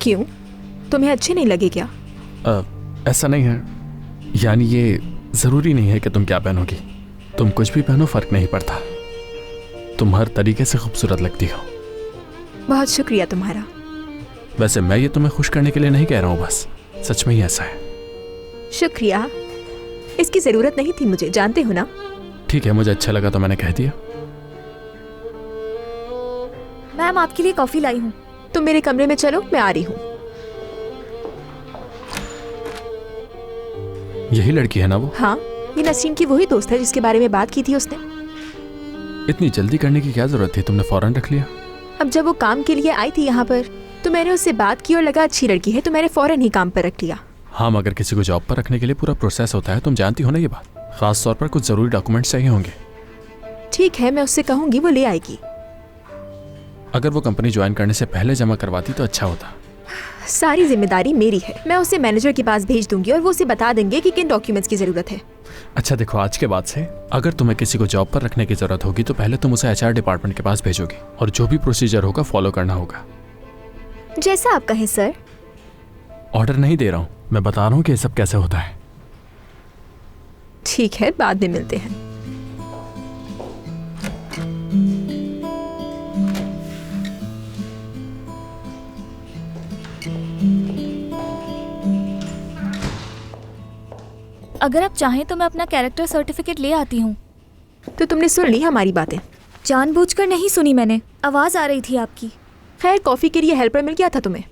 क्यों, तुम्हें अच्छे नहीं लगे क्या? ऐसा नहीं है, यानी ये ज़रूरी नहीं है कि तुम क्या पहनोगी। तुम कुछ भी पहनो, फ़र्क नहीं पड़ता। तुम हर तरीके से खूबसूरत लगती हो। बहुत शुक्रिया तुम्हारा। वैसे मैं ये तुम्हें खुश करने के लिए नहीं कह रहा हूँ, बस सच में ही ऐसा है। शुक्रिया, इसकी ज़रूरत नहीं थी मुझे, जानते हो ना। ठीक है, मुझे अच्छा लगा तो मैंने कह दिया। मैम, आपके लिए कॉफ़ी लाई हूँ। तुम मेरे कमरे में चलो, मैं आ रही हूँ। यही लड़की है ना वो? हाँ, ये नसीम की वही दोस्त है जिसके बारे में बात की थी उसने। इतनी जल्दी करने की क्या जरूरत थी, तुमने फौरन रख लिया। अब जब वो काम के लिए आई थी यहाँ पर तो मैंने उससे बात की और लगा अच्छी लड़की है तो मैंने फौरन ही काम पर रख लिया। हाँ, मगर किसी को जॉब पर रखने के लिए पूरा प्रोसेस होता है, तुम जानती हो ना ये बात। खास तौर पर कुछ जरूरी डॉक्यूमेंट्स चाहिए होंगे। ठीक है, मैं उससे कहूंगी, वो ले आएगी। अगर वो कंपनी ज्वाइन करने से पहले जमा करवाती तो अच्छा होता। सारी जिम्मेदारी मेरी है। मैं उसे मैनेजर के पास भेज दूंगी और वो उसे बता देंगे कि किन डॉक्यूमेंट्स की जरूरत है। अच्छा देखो, आज के बाद से अगर तुम्हें किसी को जॉब पर रखने की जरूरत होगी तो पहले तुम उसे एचआर डिपार्टमेंट के पास भेजोगी और जो भी प्रोसीजर होगा फॉलो करना होगा। जैसा आप कहें सर। ऑर्डर नहीं दे रहा हूँ, मैं बता रहा हूँ कि ये सब कैसे होता है। ठीक है, बाद में मिलते हैं। अगर आप चाहें तो मैं अपना कैरेक्टर सर्टिफिकेट ले आती हूँ। तो तुमने सुन ली हमारी बातें? जानबूझकर नहीं सुनी मैंने, आवाज़ आ रही थी आपकी। खैर, कॉफ़ी के लिए हेल्पर मिल गया था तुम्हें?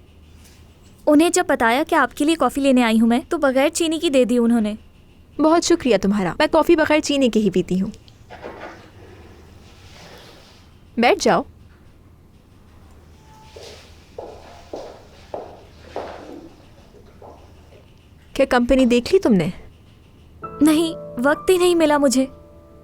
उन्हें जब बताया कि आपके लिए कॉफ़ी लेने आई हूँ मैं, तो बगैर चीनी की दे दी उन्होंने। बहुत शुक्रिया तुम्हारा। मैं कॉफ़ी बगैर चीनी के ही पीती हूँ। बैठ जाओ। क्या कंपनी देख ली तुमने? नहीं, वक्त ही नहीं मिला मुझे।